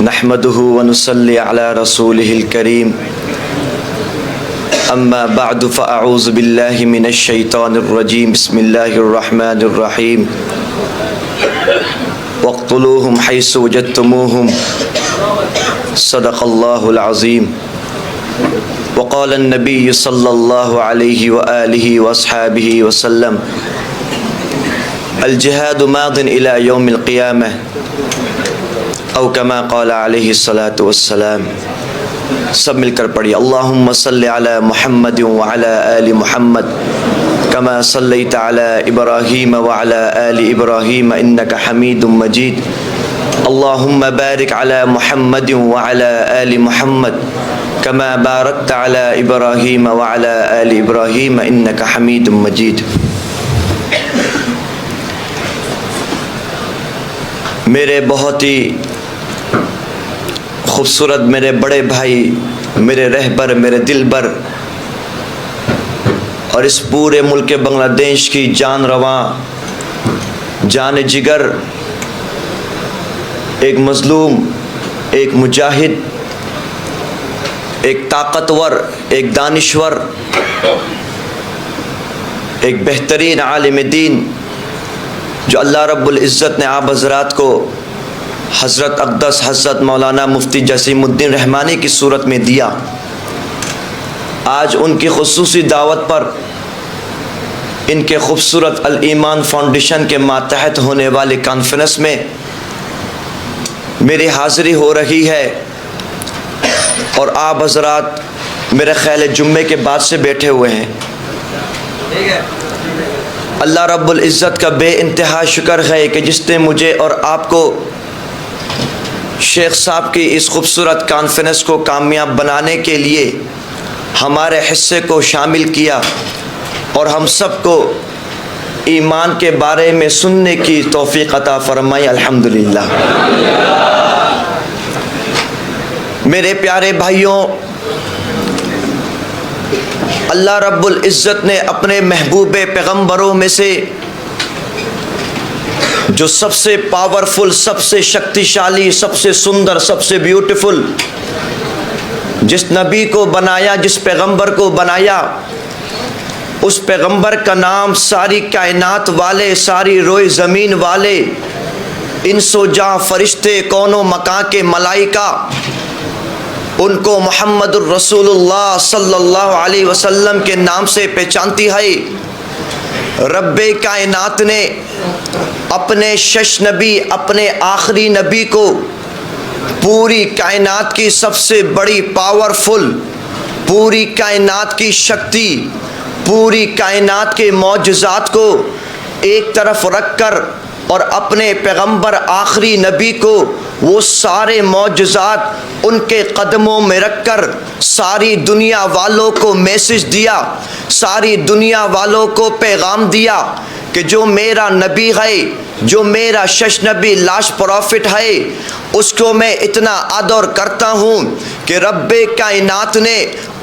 نحمده ونصلي على رسوله الكريم اما بعد فاعوذ بالله من الشيطان الرجيم بسم الله الرحمن الرحيم واقتلوهم حيث وجدتموهم صدق الله العظيم وقال النبي صلى الله عليه وآله وأصحابه وسلم الجهاد ماض إلى يوم القيامة او كما قال علیہ الصلاۃ والسلام۔ سب مل کر پڑھیے اللہم صلی علی محمد وعلی آل محمد کما صلیت علی ابراہیم وعلی آل ابراہیم انک حمید مجید اللہم بارک علی محمد وعلی آل محمد کما بارکت علی ابراہیم وعلی آل ابراہیم انک حمید مجید۔ میرے بہت ہی خوبصورت میرے بڑے بھائی، میرے رہبر، میرے دلبر اور اس پورے ملک بنگلہ دیش کی جان رواں، جان جگر، ایک مظلوم، ایک مجاہد، ایک طاقتور، ایک دانشور، ایک بہترین عالم دین جو اللہ رب العزت نے آپ حضرات کو حضرت اقدس حضرت مولانا مفتی جسیم الدین رحمانی کی صورت میں دیا۔ آج ان کی خصوصی دعوت پر ان کے خوبصورت الایمان فاؤنڈیشن کے ماتحت ہونے والے کانفرنس میں میری حاضری ہو رہی ہے، اور آپ حضرات میرے خیال جمعے کے بعد سے بیٹھے ہوئے ہیں۔ اللہ رب العزت کا بے انتہا شکر ہے کہ جس نے مجھے اور آپ کو شیخ صاحب کی اس خوبصورت کانفرنس کو کامیاب بنانے کے لیے ہمارے حصے کو شامل کیا، اور ہم سب کو ایمان کے بارے میں سننے کی توفیق عطا فرمائی، الحمدللہ۔ میرے پیارے بھائیوں، اللہ رب العزت نے اپنے محبوب پیغمبروں میں سے جو سب سے پاورفل، سب سے شکتیشالی، سب سے سندر، سب سے بیوٹیفل جس نبی کو بنایا، جس پیغمبر کو بنایا، اس پیغمبر کا نام ساری کائنات والے، ساری روئے زمین والے، انس و جاں، فرشتے، کون و مکان کے ملائکہ ان کو محمد الرسول اللہ صلی اللہ علیہ وسلم کے نام سے پہچانتی ہے۔ رب کائنات نے اپنے شش نبی، اپنے آخری نبی کو پوری کائنات کی سب سے بڑی پاورفل، پوری کائنات کی شکتی، پوری کائنات کے معجزات کو ایک طرف رکھ کر، اور اپنے پیغمبر آخری نبی کو وہ سارے معجزات ان کے قدموں میں رکھ کر ساری دنیا والوں کو میسج دیا، ساری دنیا والوں کو پیغام دیا کہ جو میرا نبی ہے، جو میرا شش نبی لاسٹ پروفٹ ہے، اس کو میں اتنا آدر کرتا ہوں کہ رب کائنات نے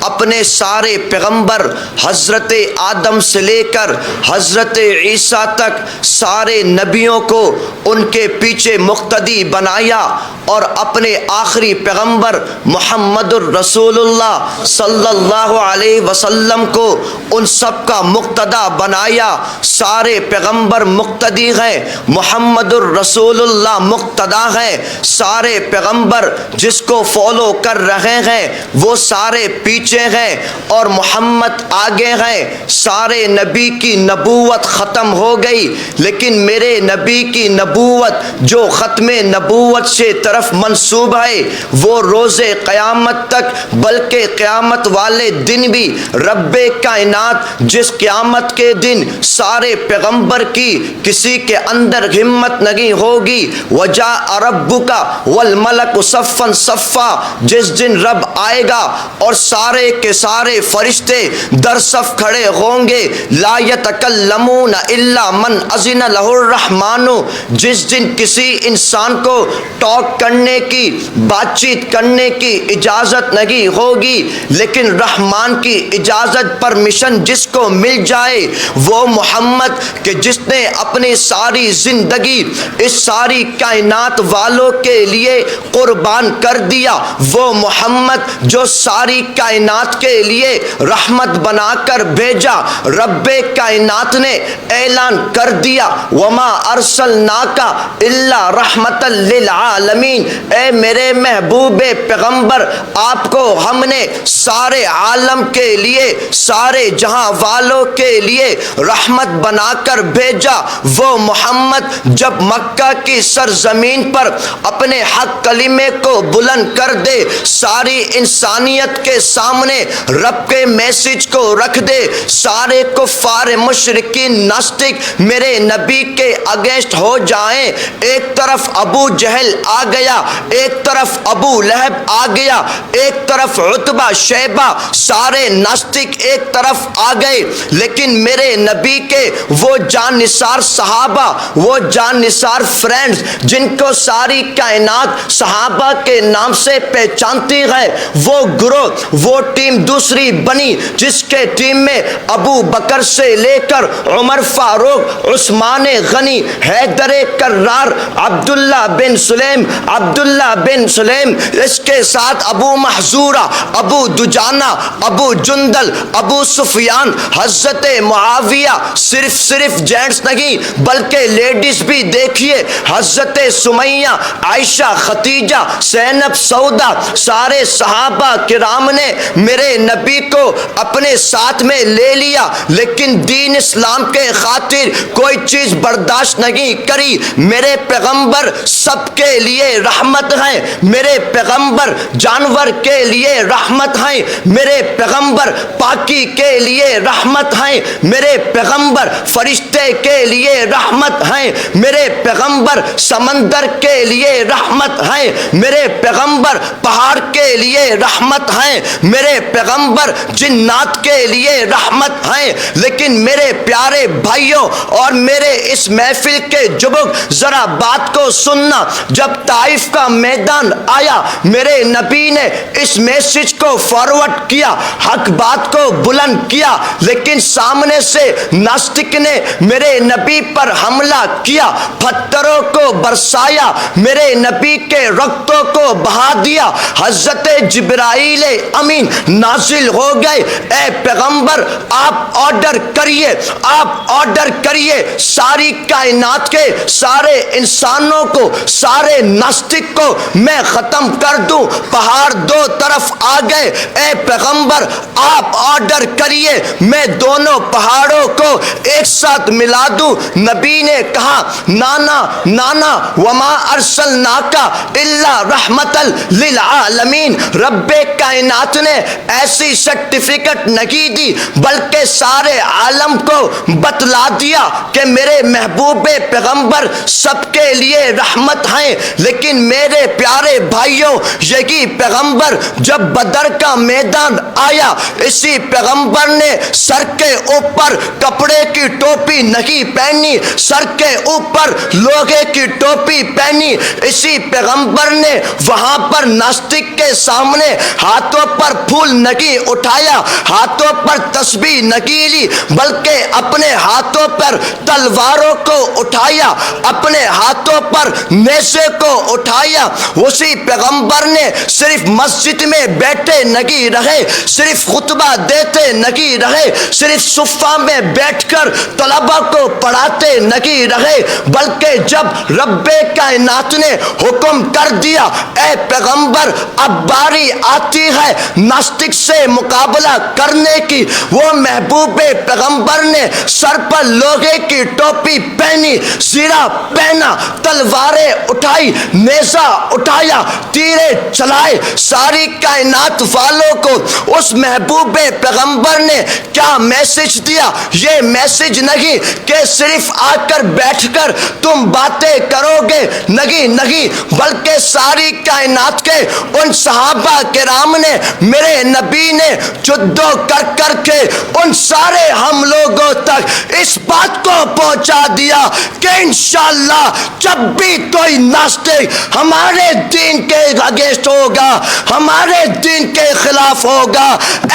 اپنے سارے پیغمبر حضرت آدم سے لے کر حضرت عیسیٰ تک سارے نبیوں کو ان کے پیچھے مقتدی بنایا، اور اپنے آخری پیغمبر محمد الرسول اللہ صلی اللہ علیہ وسلم کو ان سب کا مقتدا بنایا۔ سارے پیغمبر مقتدی ہیں، محمد الرسول اللہ مقتدا ہیں، سارے پیغمبر جس کو فالو کر رہے ہیں وہ سارے پیچھے ہیں، اور محمد آگے ہیں۔ سارے نبی کی نبوت ختم ہو گئی، لیکن میرے نبی کی نبوت جو ختم نبوت سے طرف منسوب ہے وہ روز قیامت تک، بلکہ قیامت والے دن بھی رب کائنات جس قیامت کے دن سارے پیغمبر کی کسی کے اندر ہمت نہیں ہوگی، وجاء ربک والملک صفا صفا، جس دن رب آئے گا اور سارے سارے کے سارے فرشتے در صف کھڑے ہوں گے. لا یتکلمون الا من اذن لہ الرحمن. جس دن کسی انسان کو ٹاک کرنے کی، بات چیت کرنے کی اجازت نہیں ہوگی، لیکن رحمان کی اجازت پرمیشن جس کو مل جائے وہ محمد کہ جس نے اپنی ساری زندگی اس ساری کائنات والوں کے لیے قربان کر دیا، وہ محمد جو ساری کائنات کے لیے رحمت بنا کر بھیجا. رب کائنات نے اعلان کر دیا وما ارسلناک الا رحمتا للعالمین. اے میرے محبوب پیغمبر، آپ کو ہم نے سارے عالم کے لیے، سارے جہاں والوں کے لیے رحمت بنا کر بھیجا. وہ محمد جب مکہ کی سرزمین پر اپنے حق کلمے کو بلند کر دے، ساری انسانیت کے سامنے رب کے میسج کو رکھ دے، سارے کفار مشرکین ناستک میرے نبی کے اگینسٹ ہو جائیں. ایک طرف ابو جہل آ گیا، ایک طرف ابو لہب آ گیا، ایک طرف عتبہ شیبہ، سارے ناستک ایک طرف آ گئے، لیکن میرے نبی کے وہ جان نثار صحابہ، وہ جان نثار فرینڈز جن کو ساری کائنات صحابہ کے نام سے پہچانتی ہے، وہ گروہ، وہ ٹیم دوسری بنی جس کے ٹیم میں ابو بکر سے لے کر عمر فاروق، عثمان غنی، حیدر کرار، عبداللہ بن سلیم، عبداللہ بن سلیم، اس کے ساتھ ابو محذورہ، ابو دجانہ، ابو جندل، ابو سفیان، حضرت معاویہ. صرف جینٹس نہیں بلکہ لیڈیز بھی دیکھیے، حضرت سمیہ، عائشہ، ختیجہ، زینب، سودا، سارے صحابہ کرام نے میرے نبی کو اپنے ساتھ میں لے لیا، لیکن دین اسلام کے خاطر کوئی چیز برداشت نہیں کری. میرے پیغمبر سب کے لیے رحمت ہیں، میرے پیغمبر جانور کے لیے رحمت ہیں، میرے پیغمبر پاکی کے لیے رحمت ہیں، میرے پیغمبر فرشتے کے لیے رحمت ہیں، میرے پیغمبر سمندر کے لیے رحمت ہیں، میرے پیغمبر پہاڑ کے لیے رحمت ہیں، میرے پیغمبر جنات کے لیے رحمت ہیں. لیکن میرے پیارے بھائیوں اور میرے اس محفل کے جبک، ذرا بات کو سننا. جب طائف کا میدان آیا، میرے نبی نے اس میسج کو فارورڈ کیا، حق بات کو بلند کیا، لیکن سامنے سے ناستک نے میرے نبی پر حملہ کیا، پتھروں کو برسایا، میرے نبی کے رختوں کو بہا دیا. حضرت جبرائیل امین نازل ہو گئے. اے پیغمبر آپ آرڈر کریے، آپ آرڈر کریے، ساری کائنات کے سارے انسانوں کو، سارے ناستک کو میں ختم کر دوں. پہاڑ دو طرف آ گئے. اے پیغمبر آپ آرڈر کریے، میں دونوں پہاڑوں کو ایک ساتھ ملا دوں. نبی نے کہا نانا نانا وما ارسلناک الا رحمتا للعالمین. رب کائنات نے ایسی سرٹیفکیٹ نہیں دی بلکہ سارے عالم کو بتلا دیا کہ میرے محبوب پیغمبر سب کے لیے رحمت ہیں. لیکن میرے پیارے بھائیوں، یہی پیغمبر جب بدر کا میدان آیا، اسی پیغمبر نے سر کے اوپر کپڑے کی ٹوپی نہیں پہنی، سر کے اوپر لوہے کی ٹوپی پہنی. اسی پیغمبر نے وہاں پر ناستک کے سامنے ہاتھوں پر پھول نہیں اٹھایا، ہاتھوں پر تسبیح نہیں لی، بلکہ اپنے ہاتھوں پر تلواروں کو اٹھایا، اپنے ہاتھوں پر نیزے کو اٹھایا. اسی پیغمبر نے صرف مسجد میں بیٹھے نہیں رہے، صرف خطبہ دیتے نہیں رہے، صرف صفہ میں بیٹھ کر طلبہ کو پڑھاتے نہیں رہے، بلکہ جب رب کائنات نے حکم کر دیا اے پیغمبر اب باری آتی ہے ناستک سے مقابلہ کرنے کی، وہ محبوب پیغمبر نے سر پر لوہے کی ٹوپی پہنی، زیرہ پہنا، تلواریں اٹھائی، نیزہ اٹھایا، تیرے چلائے. ساری کائنات والوں کو اس محبوب پیغمبر نے کیا میسج دیا؟ یہ میسج نہیں کہ صرف آ کر بیٹھ کر تم باتیں کرو گے، نہیں، بلکہ ساری کائنات کے ان صحابہ کرام نے میرے ہمارے نبی نے جدو کر کر کے ان سارے ہم لوگوں تک اس بات کو پہنچا دیا کہ انشاءاللہ جب بھی کوئی ناسٹک ہمارے دین کے اگینسٹ ہوگا، ہمارے دین کے خلاف ہوگا،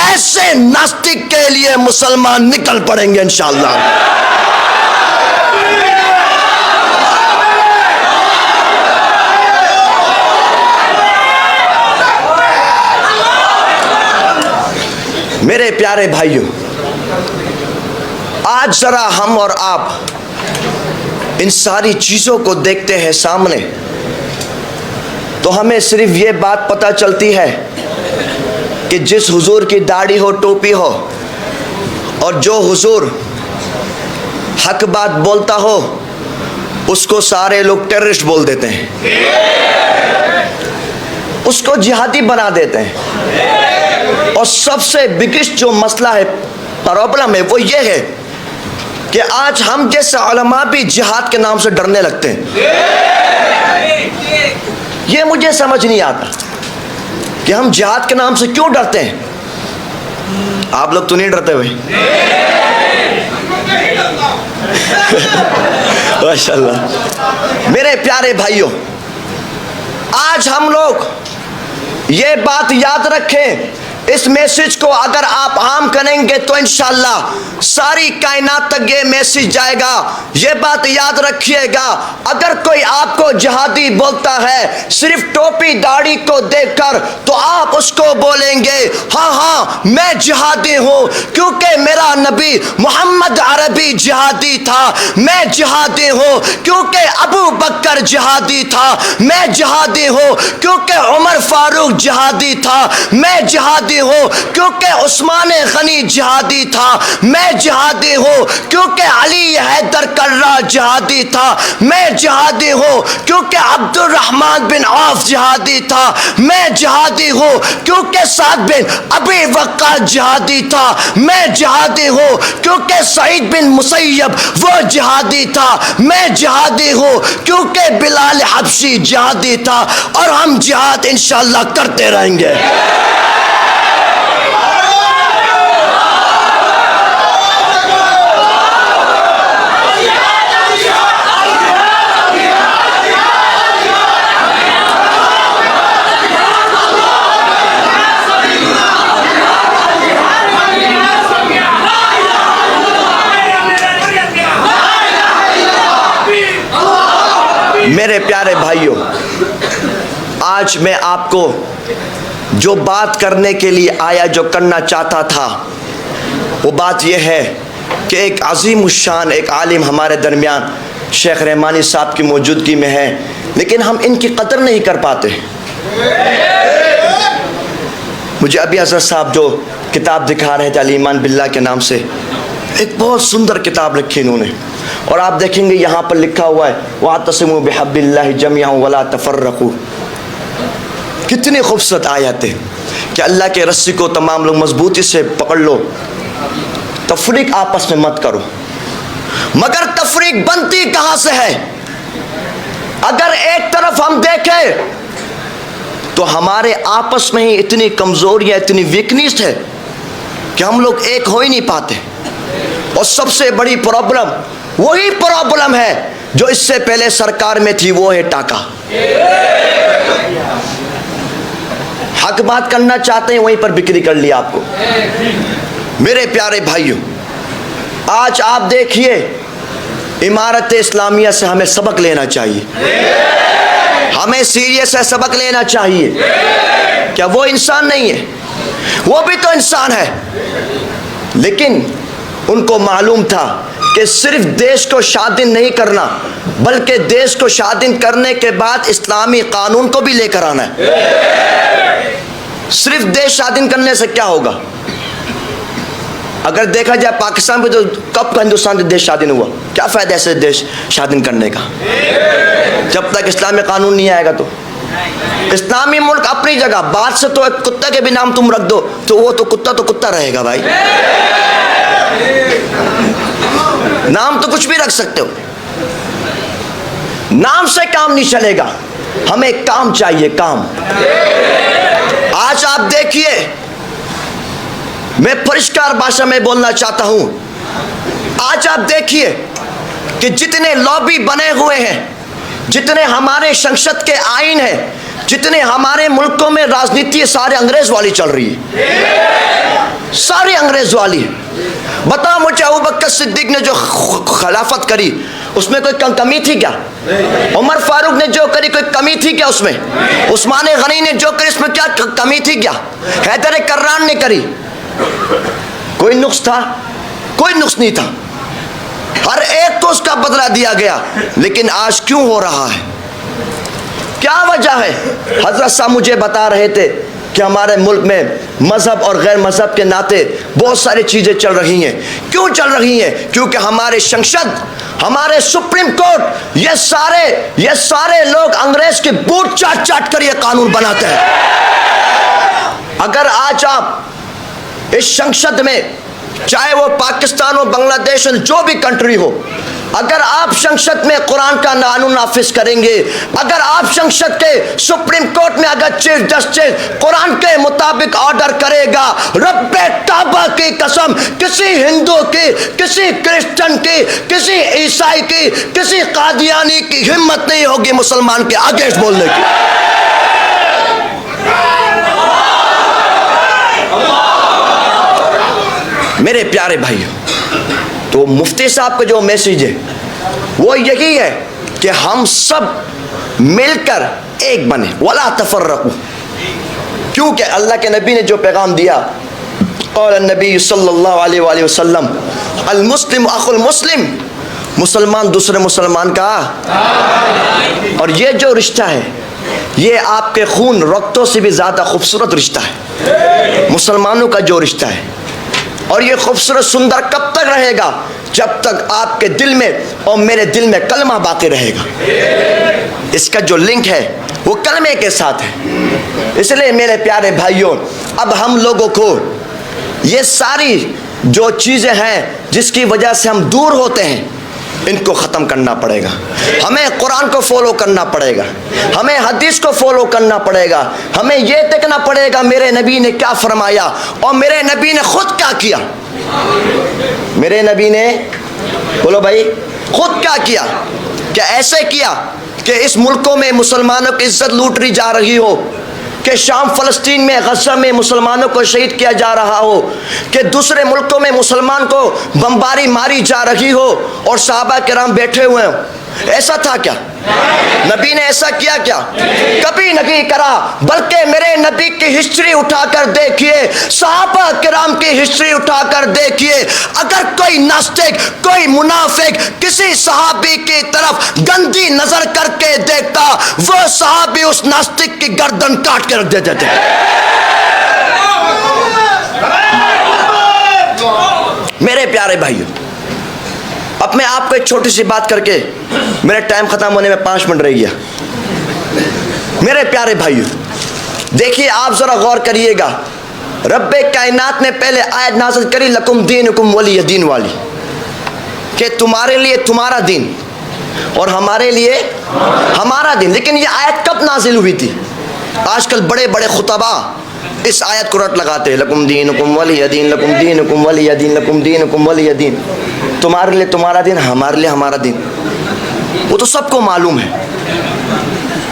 ایسے ناسٹک کے لیے مسلمان نکل پڑیں گے انشاءاللہ۔ میرے پیارے بھائیوں، آج ذرا ہم اور آپ ان ساری چیزوں کو دیکھتے ہیں سامنے تو ہمیں صرف یہ بات پتہ چلتی ہے کہ جس حضور کی داڑھی ہو، ٹوپی ہو، اور جو حضور حق بات بولتا ہو اس کو سارے لوگ ٹیررسٹ بول دیتے ہیں، اس کو جہادی بنا دیتے ہیں۔ اور سب سے بگیسٹ جو مسئلہ ہے، پرابلم ہے، وہ یہ ہے کہ آج ہم جیسے علماء بھی جہاد کے نام سے ڈرنے لگتے ہیں۔ یہ مجھے سمجھ نہیں آتا کہ ہم جہاد کے نام سے کیوں ڈرتے ہیں۔ آپ لوگ تو نہیں ڈرتے ہوئے؟ ماشاءاللہ۔ میرے پیارے بھائیوں، آج ہم لوگ یہ بات یاد رکھیں، اس میسج کو اگر آپ عام کریں گے تو انشاءاللہ ساری کائنات تک یہ میسج جائے گا۔ یہ بات یاد رکھیے گا، اگر کوئی آپ کو جہادی بولتا ہے صرف ٹوپی داڑھی کو دیکھ کر تو آپ اس کو بولیں گے ہاں ہاں میں جہادی ہوں، کیونکہ میرا نبی محمد عربی جہادی تھا، میں جہادی ہوں کیونکہ ابو بکر جہادی تھا، میں جہادی ہوں کیونکہ عمر فاروق جہادی تھا، میں جہادی ہوں کیونکہ عثمان غنی جہادی تھا، میں جہادی ہوں کیونکہ علی حیدر کرہ جہادی تھا، میں جہادی ہوں کیونکہ عبد الرحمن بن عوف جہادی تھا، میں جہادی ہوں کیونکہ سعد بن ابی وقاص جہادی تھا، میں جہادی ہوں کیونکہ سعید بن مسیب وہ جہادی تھا، میں جہادی ہوں کیونکہ بلال حبشی جہادی تھا، اور ہم جہاد انشاءاللہ کرتے رہیں گے۔ میرے پیارے بھائیوں، آج میں آپ کو جو بات کرنے کے لیے آیا، جو کرنا چاہتا تھا، وہ بات یہ ہے کہ ایک عظیم الشان ایک عالم ہمارے درمیان شیخ رحمانی صاحب کی موجودگی میں ہے، لیکن ہم ان کی قدر نہیں کر پاتے۔ مجھے ابھی حضرت صاحب جو کتاب دکھا رہے تھے الایمان باللہ کے نام سے، ایک بہت سندر کتاب لکھی انہوں نے، اور آپ دیکھیں گے یہاں پر لکھا ہوا ہے وَاعْتَصِمُوا بِحَبِّ اللَّهِ جَمِيعًا وَلَا تَفَرَّقُوا۔ کتنی خوبصورت آیت ہے کہ اللہ کے رسی کو تمام لوگ مضبوطی سے پکڑ لو، تفریق آپس میں مت کرو۔ مگر تفریق بنتی کہاں سے ہے؟ اگر ایک طرف ہم دیکھیں تو ہمارے آپس میں ہی اتنی کمزوریاں، اتنی ویکنیس ہے کہ ہم لوگ ایک ہو ہی نہیں پاتے۔ اور سب سے بڑی پرابلم وہی پرابلم ہے جو اس سے پہلے سرکار میں تھی، وہ ہے ٹاکا۔ حق بات کرنا چاہتے ہیں وہیں پر بکری کر لیا آپ کو۔ میرے پیارے بھائیوں، آج آپ دیکھیے امارت اسلامیہ سے ہمیں سبق لینا چاہیے، ہمیں سیریس سے سبق لینا چاہیے۔ کیا وہ انسان نہیں ہے؟ وہ بھی تو انسان ہے، لیکن ان کو معلوم تھا کہ صرف دیش کو شادن نہیں کرنا، بلکہ دیش کو شادن کرنے کے بعد اسلامی قانون کو بھی لے کر آنا ہے۔ صرف دیش شادن کرنے سے کیا ہوگا؟ اگر دیکھا جائے پاکستان میں تو کب ہندوستان سے دیش شادن ہوا؟ کیا فائدہ ایسے دیش شادن کرنے کا جب تک اسلامی قانون نہیں آئے گا؟ تو اسلامی ملک اپنی جگہ، بعد سے تو ایک کتا کے بھی نام تم رکھ دو تو وہ تو کتا رہے گا بھائی، نام تو کچھ بھی رکھ سکتے ہو، نام سے کام نہیں چلے گا، ہمیں کام چاہیے، کام۔ آج آپ دیکھیے میں پرشکار بھاشا میں بولنا چاہتا ہوں، آج آپ دیکھیے کہ جتنے لابی بنے ہوئے ہیں، جتنے ہمارے شنشد کے آئین ہیں، جتنے ہمارے ملکوں میں راجنیتی، سارے انگریز والی چل رہی ہے، سارے انگریز والی ہے۔ بتاؤ مجھے ابوبکر صدیق نے جو خلافت کری اس میں کوئی کمی تھی کیا؟ عمر فاروق نے جو کری کوئی کمی تھی کیا اس میں؟ عثمان غنی نے جو کری اس میں کیا کمی تھی کیا؟ حیدر کرران نے کری، کوئی نقص تھا؟ کوئی نقص نہیں تھا، ہر ایک کو اس کا بدلہ دیا گیا۔ لیکن آج کیوں ہو رہا ہے؟ کیا وجہ ہے؟ حضرت صاحب مجھے بتا رہے تھے کہ ہمارے ملک میں مذہب اور غیر مذہب کے ناطے بہت ساری چیزیں چل رہی ہیں۔ کیوں چل رہی ہیں؟ کیونکہ ہمارے شنشد، ہمارے سپریم کورٹ، یہ سارے لوگ انگریز کے بوٹ چاٹ چاٹ کر یہ قانون بناتے ہیں۔ اگر آج آپ اس شنشد میں، چاہے وہ پاکستان ہو، بنگلہ دیش ہو، جو بھی کنٹری ہو، اگر آپ شنشد میں قرآن کا قانون نافذ کریں گے، اگر آپ شنشد کے سپریم کورٹ میں اگر چیف جسٹس قرآن کے مطابق آرڈر کرے گا، رب کعبہ کی قسم، کسی ہندو کی، کسی کرسچن کی، کسی عیسائی کی، کسی قادیانی کی ہمت نہیں ہوگی مسلمان کے آگے بولنے کی۔ میرے پیارے بھائیو، تو مفتی صاحب کا جو میسیج ہے وہ یہی ہے کہ ہم سب مل کر ایک بنے، وَلَا تَفَرَّقُوا، کیونکہ اللہ کے نبی نے جو پیغام دیا، قال النبی صلی اللہ علیہ وآلہ وسلم المسلم اخو المسلم، مسلمان دوسرے مسلمان کا، اور یہ جو رشتہ ہے یہ آپ کے خون رگتوں سے بھی زیادہ خوبصورت رشتہ ہے، مسلمانوں کا جو رشتہ ہے، اور یہ خوبصورت سندر کب تک رہے گا؟ جب تک آپ کے دل میں اور میرے دل میں کلمہ باقی رہے گا۔ اس کا جو لنک ہے وہ کلمے کے ساتھ ہے۔ اس لیے میرے پیارے بھائیوں، اب ہم لوگوں کو یہ ساری جو چیزیں ہیں جس کی وجہ سے ہم دور ہوتے ہیں، ان کو ختم کرنا پڑے گا۔ ہمیں قرآن کو فالو کرنا پڑے گا، ہمیں حدیث کو فالو کرنا پڑے گا، ہمیں یہ دیکھنا پڑے گا میرے نبی نے کیا فرمایا اور میرے نبی نے خود کیا کیا۔ میرے نبی نے، بولو بھائی، خود کیا کیا؟ کیا ایسے کیا کہ اس ملکوں میں مسلمانوں کی عزت لوٹی جا رہی ہو، کہ شام فلسطین میں غزہ میں مسلمانوں کو شہید کیا جا رہا ہو، کہ دوسرے ملکوں میں مسلمان کو بمباری ماری جا رہی ہو اور صحابہ کرام بیٹھے ہوئے ہوں؟ ایسا تھا کیا؟ نبی نے ایسا کیا کیا؟ کبھی نہیں کرا، بلکہ میرے نبی کی ہسٹری اٹھا کر دیکھیے، صحابہ کرام کی ہسٹری اٹھا کر دیکھیے، اگر کوئی ناستک، کوئی منافق کسی صحابی کی طرف گندی نظر کر کے دیکھتا، وہ صحابی اس ناستک کی گردن کاٹ کے رکھ دیتے تھے۔ میرے پیارے بھائیوں، اب میں آپ کو ایک چھوٹی سی بات کر کے، میرے ٹائم ختم ہونے میں 5 منٹ رہ گیا۔ میرے پیارے بھائیوں دیکھیے، آپ ذرا غور کریے گا، رب کائنات نے پہلے آیت نازل کری لکم دینکم ولی دین والی، کہ تمہارے لیے تمہارا دین اور ہمارے لیے ہمارا دین۔ لیکن یہ آیت کب نازل ہوئی تھی؟ آج کل بڑے بڑے خطبہ اس آیت کو رٹ لگاتے ہیں، لکم دینکم ولی دین، لکم دینکم ولی دین، لکم دینکم ولی دین، تمہارے لیے تمہارا دین، ہمارے لیے ہمارا دین۔ وہ تو سب کو معلوم ہے،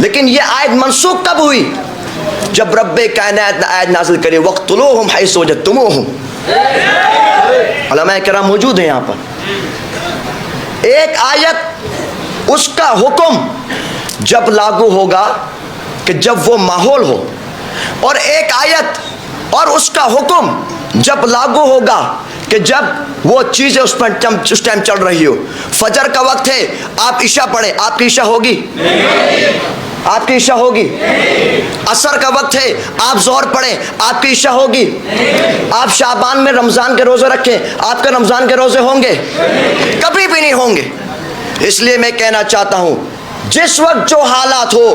لیکن یہ آیت منسوخ کب ہوئی؟ جب رب کائنات نے آیت نازل کری وَاقْتُلُوهُمْ حَيْثُ وَجَدتُّمُوهُمْ۔ علماء کرام موجود ہیں یہاں پر۔ ایک آیت اس کا حکم جب لاگو ہوگا کہ جب وہ ماحول ہو، اور ایک آیت اور اس کا حکم جب لاگو ہوگا کہ جب وہ چیزیں اس ٹائم چل رہی ہو۔ فجر کا وقت ہے، آپ عشاء پڑھیں، آپ کی عشاء ہوگی؟ آپ کی عشاء ہوگی؟ عصر کا وقت ہے، آپ ظہر پڑھیں، آپ کی عشاء ہوگی؟ آپ شعبان میں رمضان کے روزے رکھیں، آپ کے رمضان کے روزے ہوں گے؟ کبھی بھی نہیں ہوں گے۔ اس لیے میں کہنا چاہتا ہوں، جس وقت جو حالات ہو،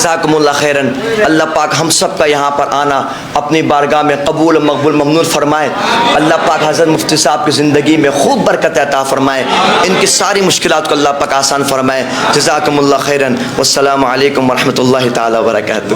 جزاکم اللہ خیرن. اللہ پاک ہم سب کا یہاں پر آنا اپنی بارگاہ میں قبول مقبول ممنون فرمائے. اللہ پاک حضرت مفتی صاحب کی زندگی میں خوب برکت عطا فرمائے, ان کی ساری مشکلات کو اللہ پاک آسان فرمائے. جزاکم اللہ خیرن. والسلام علیکم ورحمۃ اللہ تعالی وبرکاتہ.